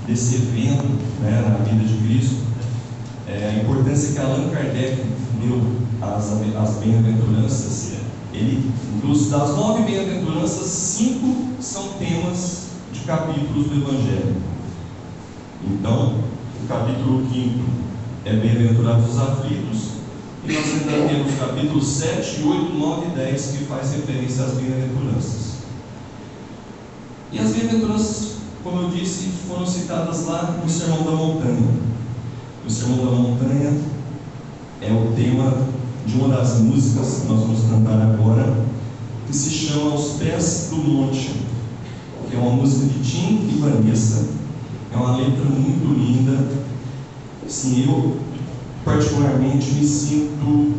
Desse evento, né, na vida de Cristo, a importância que Allan Kardec deu às bem-aventuranças. Das 9 bem-aventuranças, 5 são temas de capítulos do Evangelho. Então, o capítulo 5 é Bem-aventurados os aflitos, e nós ainda temos capítulos 7, 8, 9 e 10 que faz referência às bem-aventuranças. E as bem-aventuranças, como eu disse, foram citadas lá no Sermão da Montanha. O Sermão da Montanha é o tema de uma das músicas que nós vamos cantar agora, que se chama Aos Pés do Monte, que é uma música de Tim e Vanessa. É uma letra muito linda. Assim, eu particularmente me sinto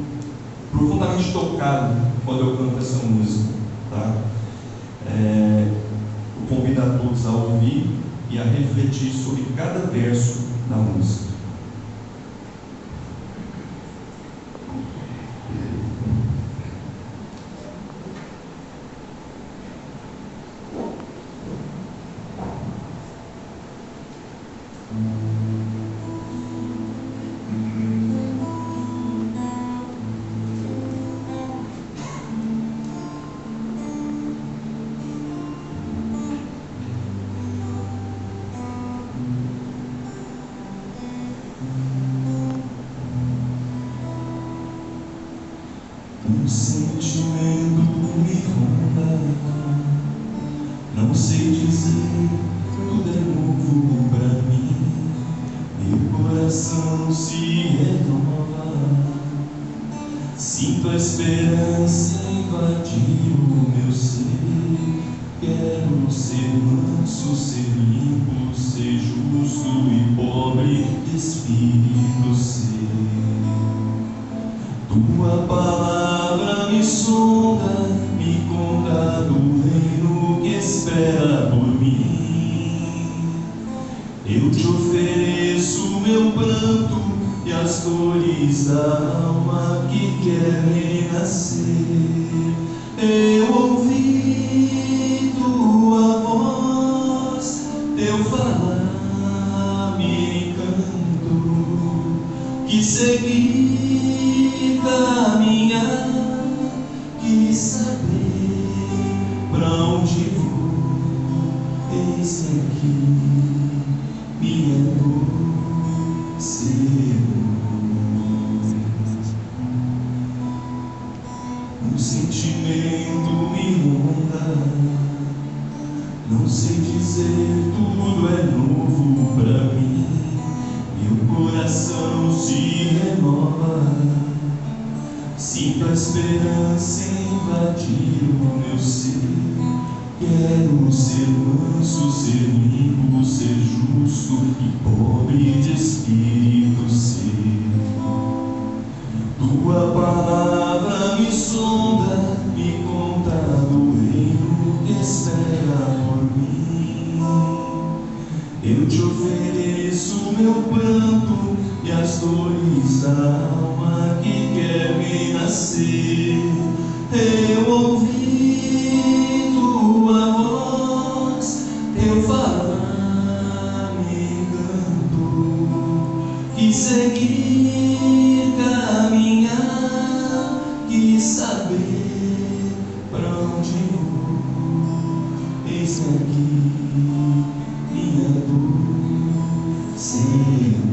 profundamente tocado quando eu canto essa música, tá? Eu convido a todos a ouvir e a refletir sobre cada verso da música. Um sentimento me ronda, não sei dizer, tudo é novo pra mim. Meu coração se renova, sinto a esperança invadir o meu ser. Quero ser manso, ser limpo, ser justo e pobre de espírito ser. Tua palavra me sonda, me conta do reino que espera por mim. Eu te ofereço meu pranto e as dores da alma que quer renascer. Eu ouvi tua voz, teu falar me encantou, que segui caminhar, quis saber pra onde vou. Eis-me aqui, minha dor, Senhor. Um sentimento me ronda, não sei dizer, tudo é novo pra mim. Meu coração se renova, sinto a esperança invadir o meu ser. Quero ser manso, ser limpo, ser justo e pobre de espírito ser. Tua palavra me sonda, me conta do reino que espera por mim. Eu te ofereço meu pranto e as dores da alma que quer renascer. Eu ouvi tua voz, teu falar me encantou, quis seguir, caminhar, quis saber pra onde vou. Eis-me aqui, minha dor, Senhor.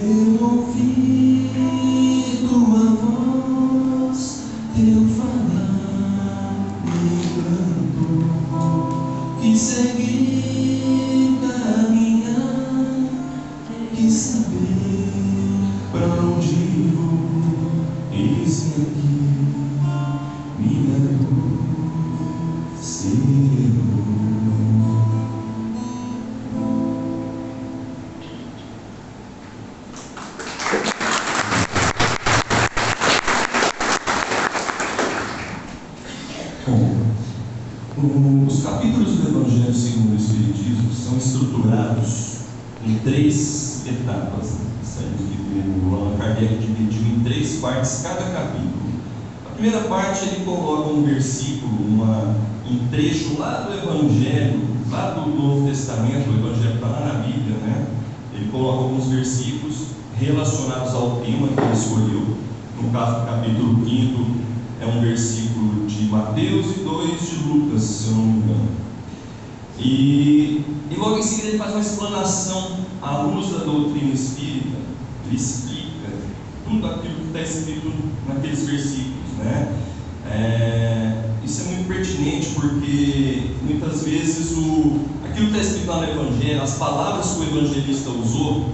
Eu ouvi tua voz, teu falar me encantou, quis seguir, caminhar, quis saber pra onde vou. Eis-me aqui, minha dor, Senhor. Os capítulos do Evangelho segundo o Espiritismo são estruturados em 3 etapas. O Allan Kardec dividiu em 3 partes cada capítulo. A primeira parte ele coloca um versículo, um trecho lá do Evangelho, lá do Novo Testamento. O Evangelho está lá na Bíblia, né? Ele coloca alguns versículos relacionados ao tema que ele escolheu. No caso do capítulo 5, é um versículo de Mateus e 2 de Lucas, se eu não me engano. E logo em seguida ele faz uma explanação à luz da doutrina espírita. Ele explica tudo aquilo que está escrito naqueles versículos, né? Isso é muito pertinente, porque muitas vezes aquilo que está escrito lá no Evangelho, as palavras que o evangelista usou,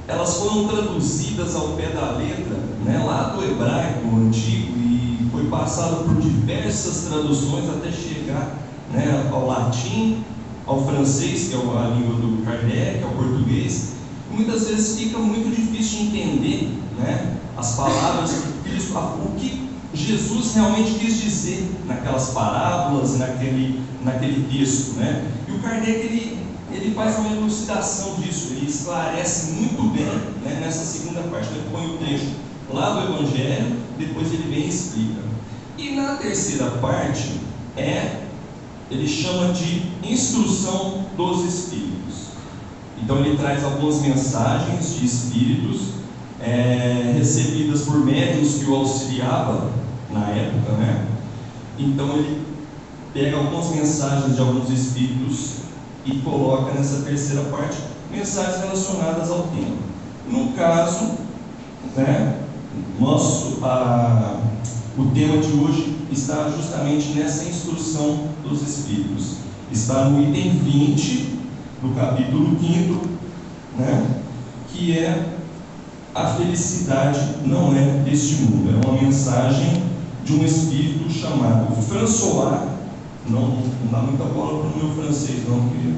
elas foram traduzidas ao pé da letra, né, lá do hebraico antigo, e foi passado por diversas traduções até chegar, né, ao latim, ao francês, que é a língua do Kardec, ao português. E muitas vezes fica muito difícil de entender, né, as palavras, o que Jesus realmente quis dizer naquelas parábolas, naquele texto, né? E o Kardec ele faz uma elucidação disso, ele esclarece muito bem, né, nessa segunda parte. Ele põe o trecho lá do Evangelho, depois ele vem e explica. E na terceira parte ele chama de instrução dos espíritos. Então ele traz algumas mensagens de espíritos recebidas por médiuns que o auxiliava na época, né? Então ele pega algumas mensagens de alguns espíritos e coloca nessa terceira parte mensagens relacionadas ao tema. No caso, né, o tema de hoje está justamente nessa instrução dos espíritos. Está no item 20 do capítulo 5, né, que é: a felicidade não é deste mundo. É uma mensagem de um espírito chamado François, não dá muita bola para o meu francês, não, querido.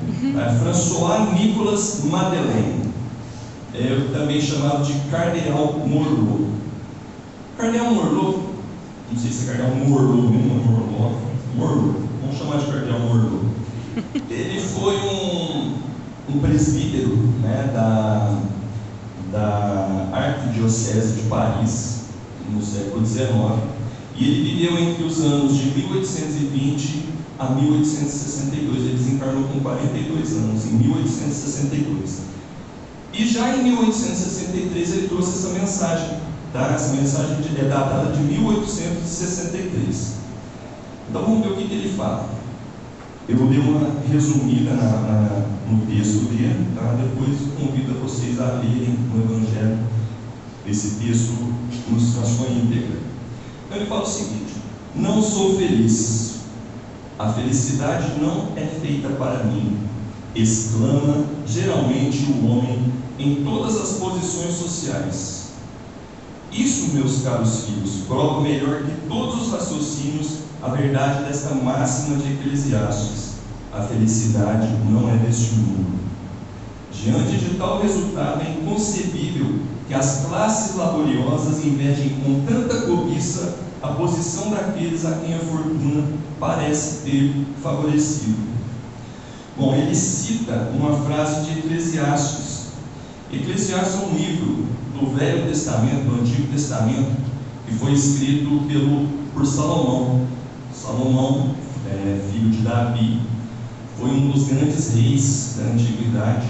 François Nicolas Madeleine, também chamado de Cardeal Morlot. Cardeal Morlot, não sei se é Cardeal Morlot mesmo, Morlot, vamos chamar de Cardeal Morlot. Ele foi um presbítero, né, da Arquidiocese de Paris, no século XIX, e ele viveu entre os anos de 1820 a 1862. Ele desencarnou com 42 anos, em 1862. E já em 1863 ele trouxe essa mensagem, tá? Essa mensagem é datada de 1863. Então vamos ver o que ele fala. Eu dei uma resumida no texto dele, tá? Depois convido a vocês a lerem no Evangelho esse texto na sua íntegra. Então ele fala o seguinte: não sou feliz, a felicidade não é feita para mim, exclama geralmente o homem em todas as posições sociais. Isso, meus caros filhos, prova melhor que todos os raciocínios a verdade desta máxima de Eclesiastes: a felicidade não é deste mundo. Diante de tal resultado, é inconcebível que as classes laboriosas invejem com tanta cobiça a posição daqueles a quem a fortuna parece ter favorecido. Bom, ele cita uma frase de Eclesiastes. Eclesiastes é um livro do Velho Testamento, do Antigo Testamento, que foi escrito por Salomão. Salomão, filho de Davi, foi um dos grandes reis da antiguidade.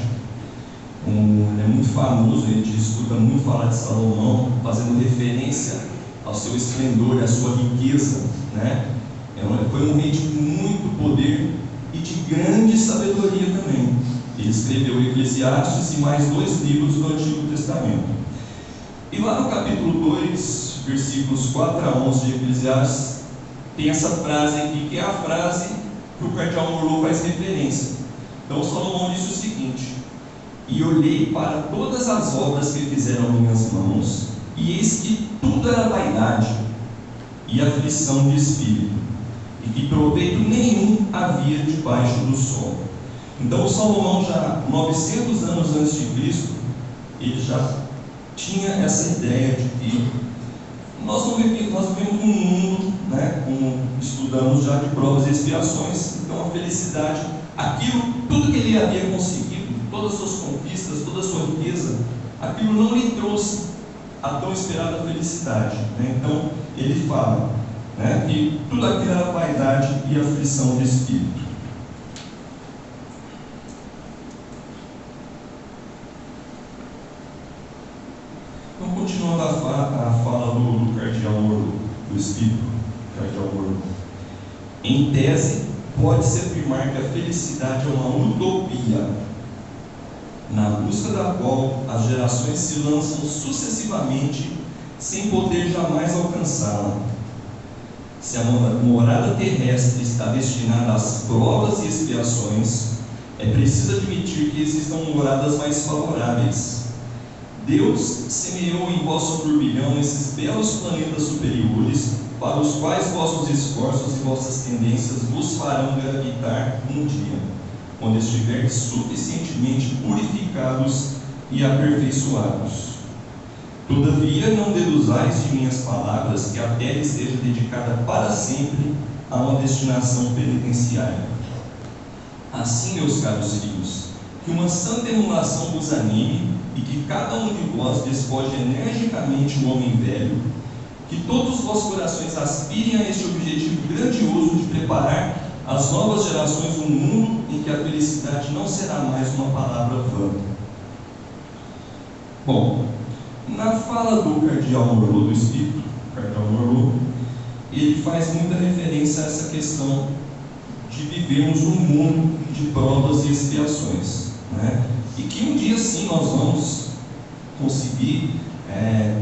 É muito famoso, a gente escuta muito falar de Salomão, fazendo referência ao seu esplendor, à sua riqueza, né? Foi um rei de muito poder e de grande sabedoria também. Ele escreveu Eclesiastes e mais 2 livros do Antigo Testamento. E lá no capítulo 2, versículos 4 a 11 de Eclesiastes, tem essa frase aqui, que é a frase que o Cardeal Morlot faz referência. Então Salomão disse o seguinte: e olhei para todas as obras que fizeram minhas mãos, e eis que tudo era vaidade e aflição de espírito, e que proveito nenhum havia debaixo do sol. Então Salomão, já 900 anos antes de Cristo, ele já tinha essa ideia de que nós vivemos um mundo, né, como estudamos já, de provas e expiações. Então a felicidade, tudo que ele havia conseguido, todas as suas conquistas, toda a sua riqueza, aquilo não lhe trouxe a tão esperada felicidade, né? Então ele fala: né? E tudo aquilo era vaidade e aflição de espírito. Então, continuando a fala do cardeal Morlot, do espírito cardeal Morlot. Em tese, pode-se afirmar que a felicidade é uma utopia, na busca da qual as gerações se lançam sucessivamente, sem poder jamais alcançá-la. Se a morada terrestre está destinada às provas e expiações, é preciso admitir que existam moradas mais favoráveis. Deus semeou em vosso turbilhão esses belos planetas superiores, para os quais vossos esforços e vossas tendências vos farão gravitar um dia, quando estiverdes suficientemente purificados e aperfeiçoados. Todavia, não deduzais de minhas palavras que a terra esteja dedicada para sempre a uma destinação penitenciária. Assim, meus caros filhos, que uma santa emulação vos anime e que cada um de vós despoje energicamente o homem velho, que todos os vossos corações aspirem a este objetivo grandioso de preparar as novas gerações um mundo em que a felicidade não será mais uma palavra vã. Bom, na fala do cardeal Morlot, do espírito, cardeal Morlot, ele faz muita referência a essa questão de vivermos um mundo de provas e expiações, né? E que um dia sim nós vamos conseguir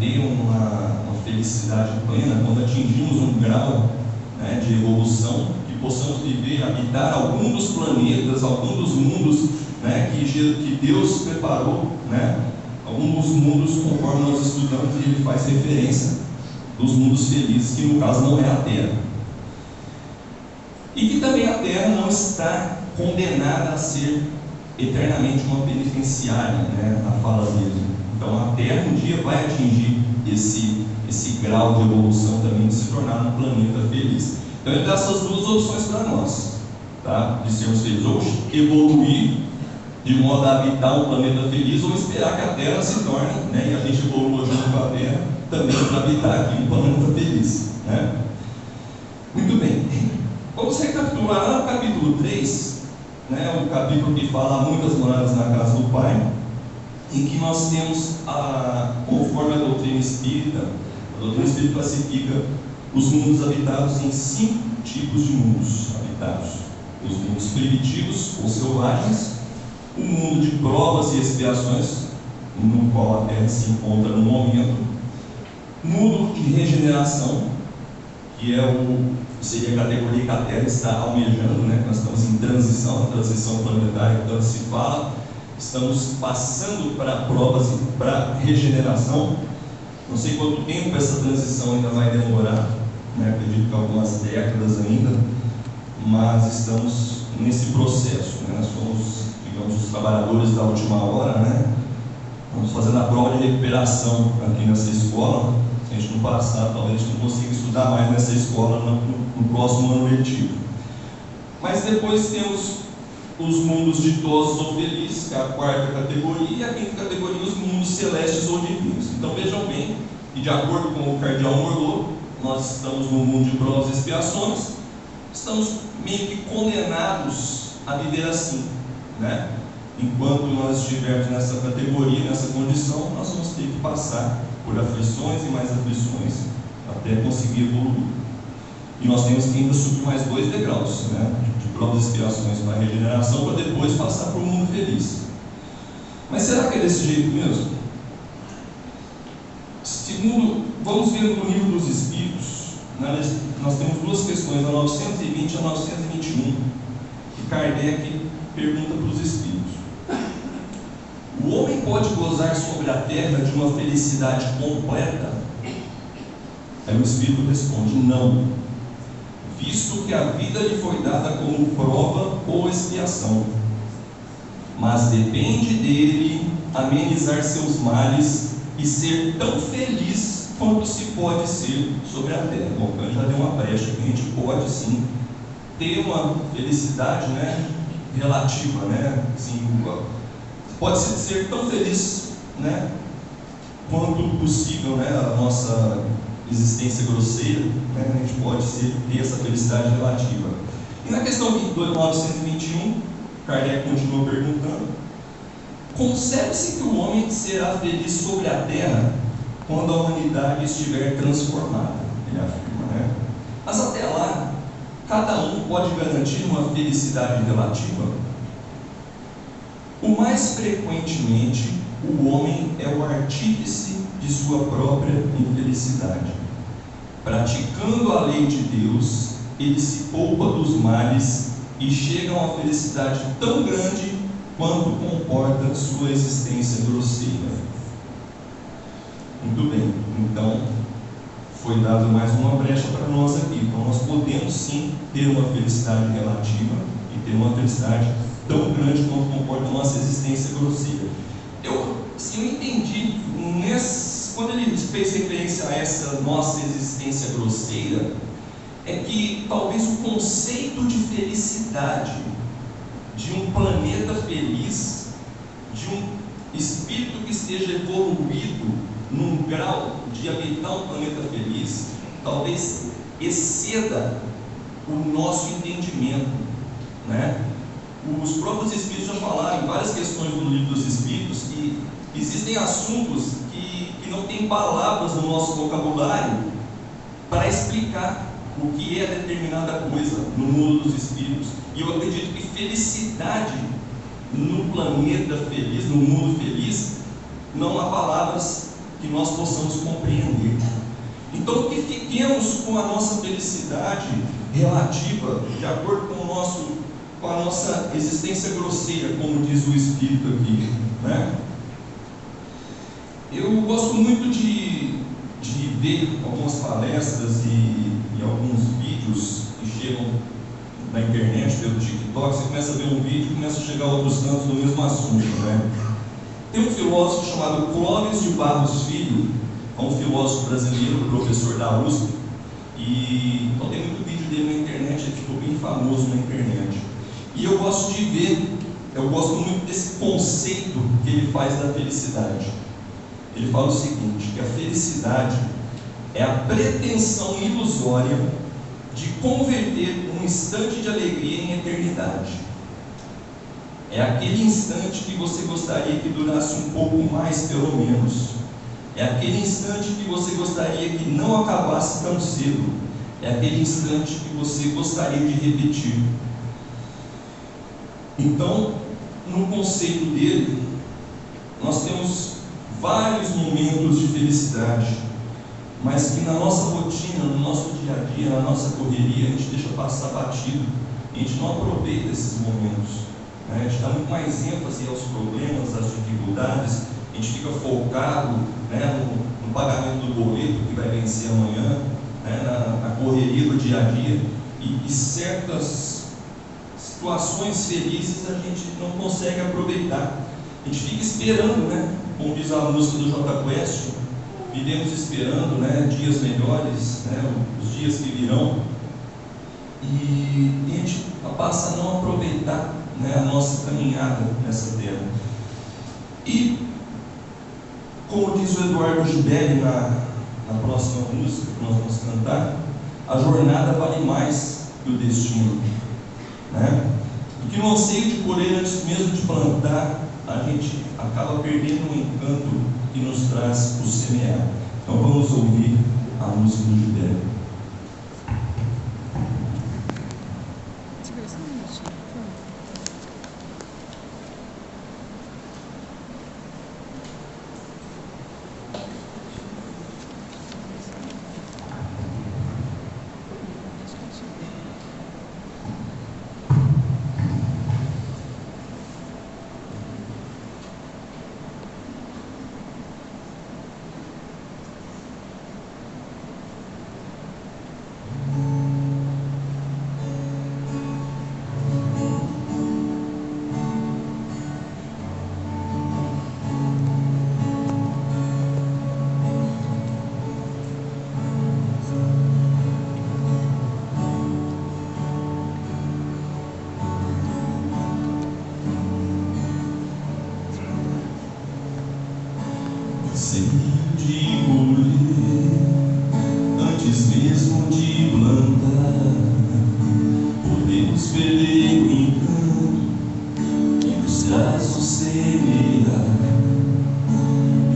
ter uma felicidade plena quando atingimos um grau, né, de evolução, que possamos viver, habitar algum dos planetas, algum dos mundos, né, que Deus preparou, né, algum dos mundos conforme nós estudamos, e ele faz referência dos mundos felizes, que no caso não é a Terra. E que também a Terra não está condenada a ser eternamente uma penitenciária, né, na fala dele. Então a Terra um dia vai atingir esse grau de evolução também, de se tornar um planeta feliz. Então ele dá essas duas opções para nós, tá? De sermos felizes, ou evoluir de modo a habitar um planeta feliz, ou esperar que a Terra se torne, né, e a gente evolua junto com a Terra também para habitar aqui um planeta feliz, né? Muito bem, vamos recapitular lá no capítulo 3, né, o capítulo que fala muitas moradas na casa do Pai, em que nós temos, conforme a doutrina espírita classifica os mundos habitados em 5 tipos de mundos habitados: os mundos primitivos ou selvagens, o mundo de provas e expiações, no qual a Terra se encontra no momento, mundo de regeneração, que seria a categoria que a Terra está almejando, né? Nós estamos em transição, a transição planetária, tanto se fala, estamos passando para provas e para regeneração. Não sei quanto tempo essa transição ainda vai demorar, né? Acredito que algumas décadas ainda, mas estamos nesse processo, né? Nós somos, digamos, os trabalhadores da última hora, né? Estamos fazendo a prova de recuperação aqui nessa escola. Se a gente não passar, talvez a gente não consiga estudar mais nessa escola no próximo ano letivo. Mas depois temos os mundos ditosos ou felizes, que é a 4ª categoria, e a 5ª categoria, os mundos celestes ou divinos. Então vejam bem, e de acordo com o cardeal Morlot, nós estamos no mundo de provas e expiações, estamos meio que condenados a viver assim, né? Enquanto nós estivermos nessa categoria, nessa condição, nós vamos ter que passar por aflições e mais aflições até conseguir evoluir. E nós temos que ainda subir mais 2 degraus, né, de provas e expiações para a regeneração, para depois passar para o mundo feliz. Mas será que é desse jeito mesmo? Vamos ver no livro dos Espíritos, né, nós temos 2 questões, a 920 e a 921, que Kardec pergunta para os Espíritos: o homem pode gozar sobre a terra de uma felicidade completa? Aí o Espírito responde: não, visto que a vida lhe foi dada como prova ou expiação, mas depende dele amenizar seus males e ser tão feliz quanto se pode ser sobre a terra. Bom, então já deu uma brecha que a gente pode sim ter uma felicidade, né, relativa, né, assim, pode ser tão feliz, né, quanto possível, né, a nossa existência grosseira, né, a gente pode ter essa felicidade relativa. E na questão 921, Kardec continua perguntando: concebe-se que o homem será feliz sobre a terra quando a humanidade estiver transformada? Ele afirma, né? Mas até lá, cada um pode garantir uma felicidade relativa? O mais frequentemente, o homem é o artífice de sua própria infelicidade. Praticando a lei de Deus, ele se poupa dos males e chega a uma felicidade tão grande quanto comporta sua existência grosseira. Muito bem, então foi dado mais uma brecha para nós aqui. Então nós podemos sim ter uma felicidade relativa e ter uma felicidade tão grande quanto comporta a nossa existência grosseira. Eu entendi, quando ele fez referência a essa nossa existência grosseira, é que talvez o conceito de felicidade, de um planeta feliz, de um espírito que esteja evoluído num grau de habitar um planeta feliz, talvez exceda o nosso entendimento, né? Os próprios Espíritos já falaram em várias questões do Livro dos Espíritos que existem assuntos que não tem palavras no nosso vocabulário para explicar o que é determinada coisa no mundo dos Espíritos. E eu acredito que felicidade no planeta feliz, no mundo feliz, não há palavras que nós possamos compreender. Então que fiquemos com a nossa felicidade relativa, de acordo com a nossa existência grosseira, como diz o Espírito aqui, né? Eu gosto muito de ver algumas palestras e alguns vídeos que chegam na internet, pelo TikTok. Você começa a ver um vídeo e começa a chegar a outros cantos do mesmo assunto, né? Tem um filósofo chamado Clóvis de Barros Filho, é um filósofo brasileiro, professor da USP, e então tem muito vídeo dele na internet, ele ficou bem famoso na internet. E eu gosto muito desse conceito que ele faz da felicidade. Ele fala o seguinte, que a felicidade é a pretensão ilusória de converter um instante de alegria em eternidade. É aquele instante que você gostaria que durasse um pouco mais, pelo menos. É aquele instante que você gostaria que não acabasse tão cedo. É aquele instante que você gostaria de repetir. Então, no conceito dele, nós temos vários momentos de felicidade, mas que na nossa rotina, no nosso dia a dia, na nossa correria, a gente deixa passar batido, a gente não aproveita esses momentos, né? A gente dá muito mais ênfase aos problemas, às dificuldades, a gente fica focado, né, no pagamento do boleto que vai vencer amanhã, né, na correria do dia a dia, e certas situações felizes a gente não consegue aproveitar. A gente fica esperando, né? Como diz a música do Jota Quest, vivemos esperando, né, dias melhores, né, os dias que virão, e a gente passa a não aproveitar, né, a nossa caminhada nessa terra. E, como diz o Eduardo Gibelli na próxima música que nós vamos cantar, a jornada vale mais que o destino, né? Porque no anseio de colher antes mesmo de plantar, a gente acaba perdendo o encanto que nos traz o semear. Então vamos ouvir a música do Gibelli. Sem de colher antes mesmo de plantar, podemos perder o encanto que nos traz o semear,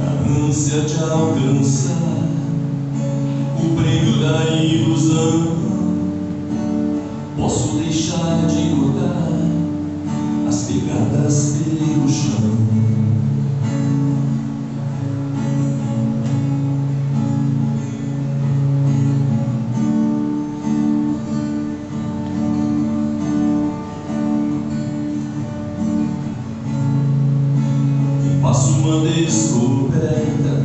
a ânsia de alcançar o prêmio da ilusão. Posso deixar de notar as pegadas pelo chão. Faço uma descoberta,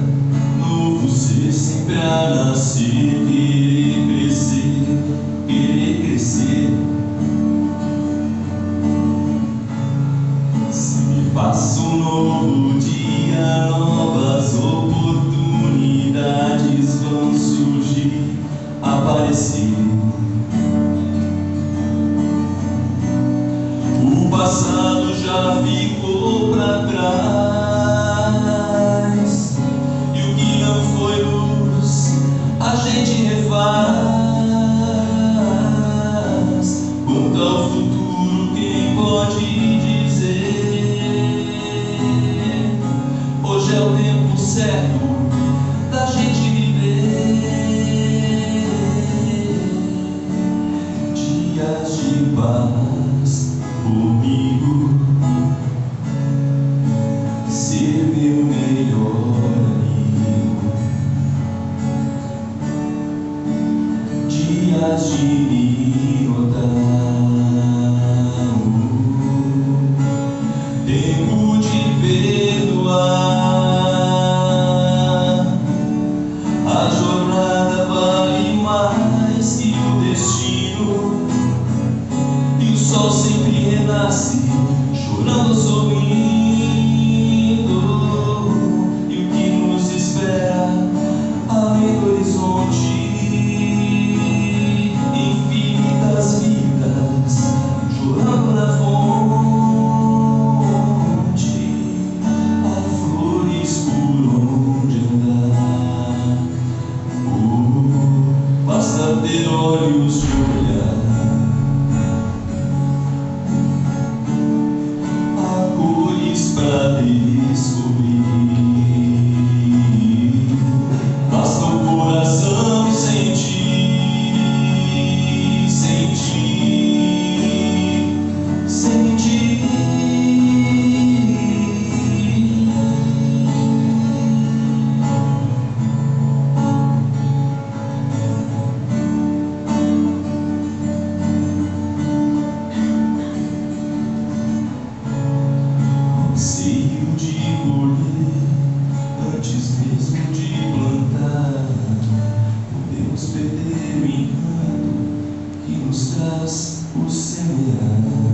novo ser sempre a nascer, querer crescer, querer crescer. Se me faço um novo dia, novas oportunidades vão surgir, aparecer. O passado já ficou pra trás, e o que não foi luz a gente refaz. Quanto ao futuro, quem pode dizer? Hoje é o tempo certo da gente viver dias de paz comigo, ser meu melhor amigo, dias de me notar, tempo de perdoar. A jornada vale mais que o destino, e o sol sempre renasce, chorando ou sorrindo. E o que nos espera além do horizonte? Infinitas vidas chorando na fonte. Há flores por onde andar. Basta ter olhos de olhar. Pra descobrir, basta o coração sentir, sentir, sentir. Anseio de colher antes mesmo de plantar, podemos perder o encanto que nos traz o semear.